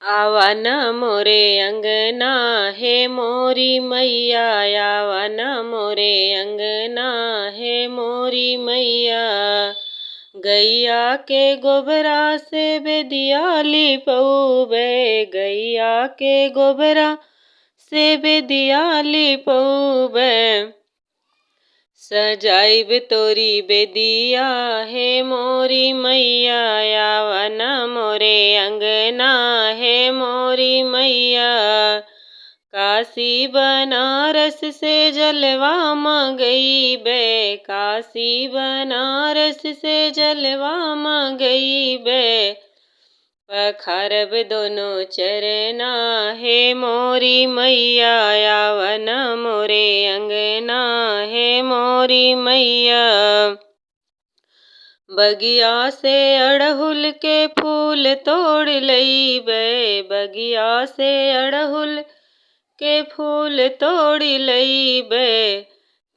आवा न मोरे अंगना हे मोरी मैया, आवा न मोरे अंगना हे मोरी मैया। गैया के गोबरा से बेदिया लिपौबे, गैया के गोबरा से बेदिया लिपौबे। सजाइब तोरी बेदिया हे मोरी मैया, आवा न मोरे अंगना हे मोरी मैया। काशी बनारस से जलवा मंगइबे, काशी बनारस से जलवा मंगइबे। पखारब दोनों चरना हे मोरी मैया, आवा न मोरे अंगना हे मोरी मैया। बगिया से अड़हुल के फूल तोड़ लइबे, बगिया से अड़हुल के फूल तोड़ लइबे।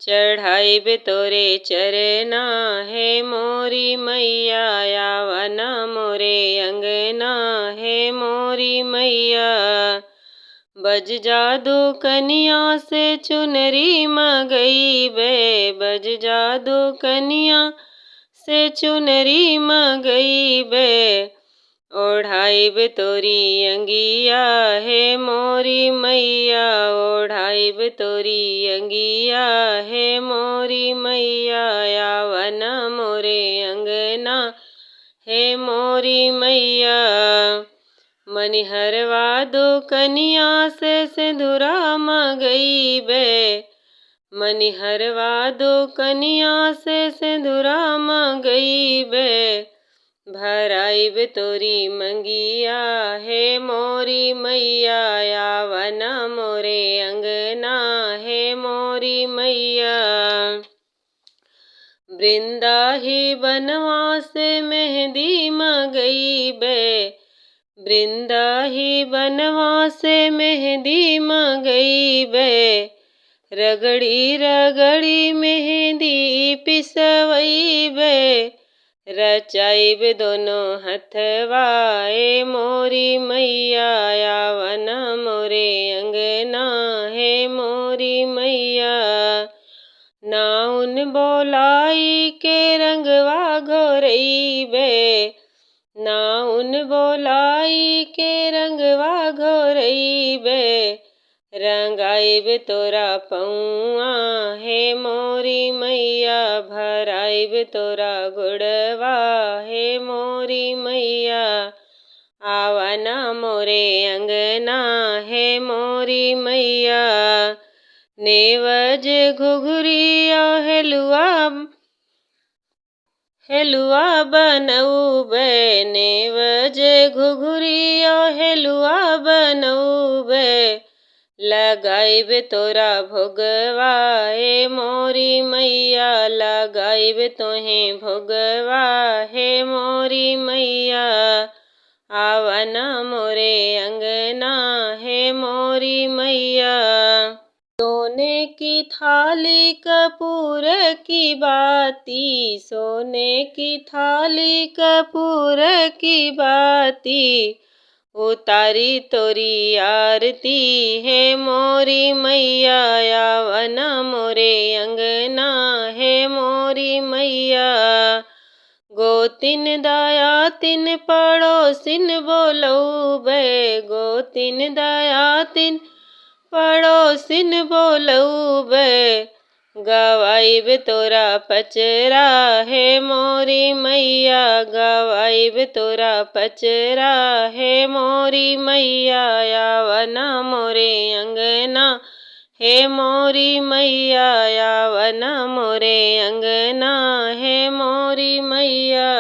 चढ़ाइब तोरे चरना हे मोरी मैया, आवा न मोरे अंगना हे मोरी मैया। बज जादू कनिया से चुनरी मंगइबे, बज जादू कनिया से चुनरी मंगइबे। ओढ़ाइब तोरी अंगिया हे मोरी मैया, ओढ़ाइब तोरी अंगिया हे मोरी मैया। आवा न मोरे अंगना हे मोरी मैया। मनिहरवा दो कनिया से सिंदूरा मंगइबे, मनिहरवा दो कनिया से सिंदूरा मंगइबे। भराइब तोरी मंगिया हे मोरी मैया, आवा न मोरे अंगना हे मोरी मैया। वृंदाही बनवा से मेहंदी मंगइबे, वृंदाही बनवा से मेहंदी मंगइबे। रगड़ी रगड़ी मेहंदी पिसवइबे, रचाइब दोनों हथवा ए मोरी मैया, आवा न मोरे अंगना हे मोरी मैया। नाउन बोलाई के रंगवा घोरइबे, नाउन बोलाई के रंगवा घोरइबे। रंगाइब तोरा पौआ हे मोरी मैया, भराइब तोरा गुड़वा हे मोरी मैया। आवा न मोरे अंगना हे मोरी मैया। नेवज घुघुरिया हेलुआ बनौबे, नेवज घुघुरिया हेलुआ बनौबे। लगाइब तोरा भोगवा हे मोरी मैया, लगाइब तोहे भोगवा हे मोरी मैया। आवा न मोरे अंगना हे मोरी मैया। सोने की थाली कपूर की बाती, सोने की थाली कपूर की बाती। उतारी तोरी आरती हे मोरी मैया, आवा न मोरे अंगना हे मोरी मैया। गोतिन दायातिन पड़ोसिन बोलौबे, गोतिन दायातिन पड़ोसिन बोलौबे। गवाइब तोरा पचरा हे मोरी मैया, गवाइब तोरा पचरा हे मोरी मैया। आवा न मोरे अंगना हे मोरी मैया, आवा न मोरे अंगना हे मोरी मैया।